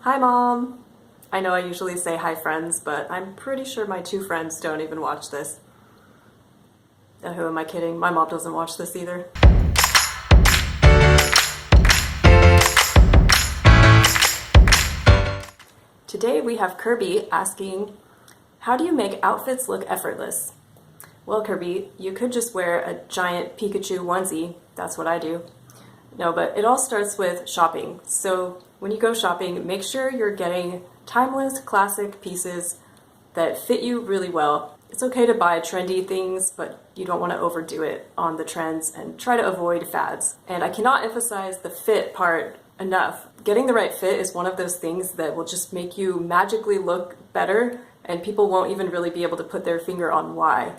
Hi, Mom! I know I usually say hi, friends, but I'm pretty sure my two friends don't even watch this. Who am I kidding? My mom doesn't watch this either. Today we have Kirby asking, how do you make outfits look effortless? Well, Kirby, you could just wear a giant Pikachu onesie. That's what I do. No, but it all starts with shopping. So when you go shopping, make sure you're getting timeless, classic pieces that fit you really well. It's okay to buy trendy things, but you don't want to overdo it on the trends and try to avoid fads. And I cannot emphasize the fit part enough. Getting the right fit is one of those things that will just make you magically look better, and people won't even really be able to put their finger on why.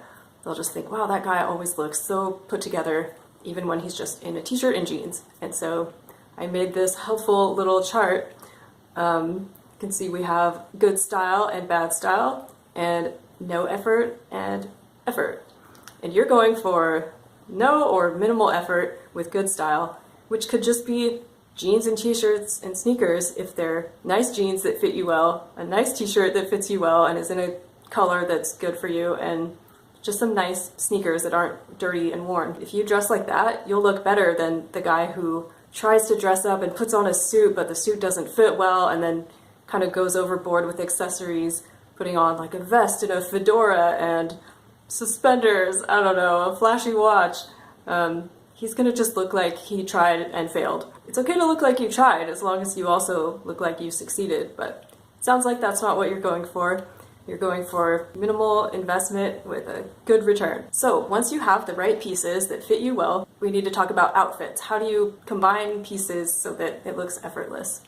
They'll just think, wow, that guy always looks so put together, even when he's just in a t-shirt and jeans. And so I made this helpful little chart. You can see we have good style and bad style, and no effort and effort. And you're going for no or minimal effort with good style, which could just be jeans and t-shirts and sneakers if they're nice jeans that fit you well, a nice t-shirt that fits you well and is in a color that's good for you, and just some nice sneakers that aren't dirty and worn. If you dress like that, you'll look better than the guy who tries to dress up and puts on a suit, but the suit doesn't fit well and then kind of goes overboard with accessories, putting on like a vest and a fedora and suspenders, I don't know, a flashy watch. He's gonna just look like he tried and failed. It's okay to look like you tried as long as you also look like you succeeded, but it sounds like that's not what you're going for. You're going for minimal investment with a good return. So once you have the right pieces that fit you well, we need to talk about outfits. How do you combine pieces so that it looks effortless?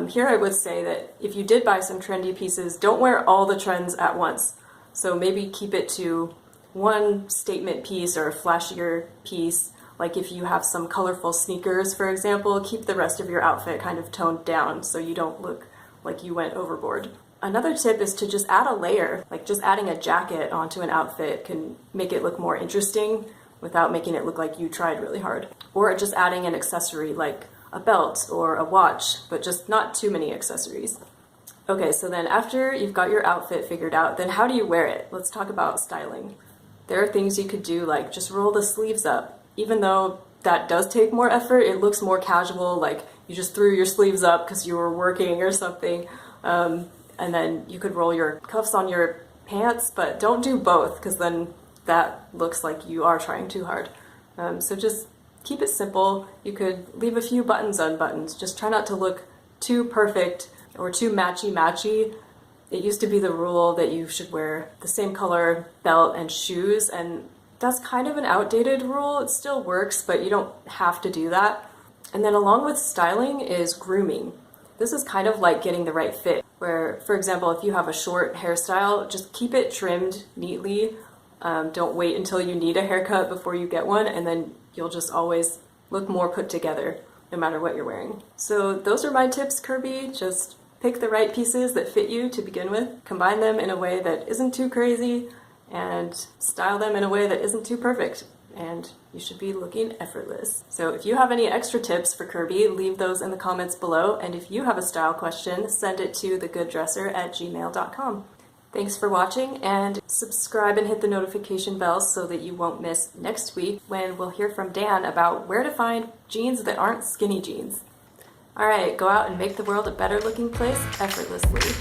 Here I would say that if you did buy some trendy pieces, don't wear all the trends at once. So maybe keep it to one statement piece or a flashier piece. Like if you have some colorful sneakers, for example, keep the rest of your outfit kind of toned down so you don't look like you went overboard. Another tip is to just add a layer, like just adding a jacket onto an outfit can make it look more interesting without making it look like you tried really hard. Or just adding an accessory like a belt or a watch, but just not too many accessories. Okay, so then after you've got your outfit figured out, then how do you wear it? Let's talk about styling. There are things you could do like just roll the sleeves up. Even though that does take more effort, it looks more casual, like you just threw your sleeves up because you were working or something. And then you could roll your cuffs on your pants, but don't do both because then that looks like you are trying too hard. So just keep it simple. You could leave a few buttons unbuttoned. Just try not to look too perfect or too matchy-matchy. It used to be the rule that you should wear the same color belt and shoes, and that's kind of an outdated rule. It still works, but you don't have to do that. And then along with styling is grooming. This is kind of like getting the right fit, where, for example, if you have a short hairstyle, just keep it trimmed neatly. Don't wait until you need a haircut before you get one, and then you'll just always look more put together no matter what you're wearing. So those are my tips, Kirby. Just pick the right pieces that fit you to begin with, combine them in a way that isn't too crazy, and style them in a way that isn't too perfect. And you should be looking effortless. So if you have any extra tips for Kirby, leave those in the comments below. And if you have a style question, send it to thegooddresser@gmail.com. Thanks for watching, and subscribe and hit the notification bell so that you won't miss next week when we'll hear from Dan about where to find jeans that aren't skinny jeans. All right, go out and make the world a better looking place effortlessly.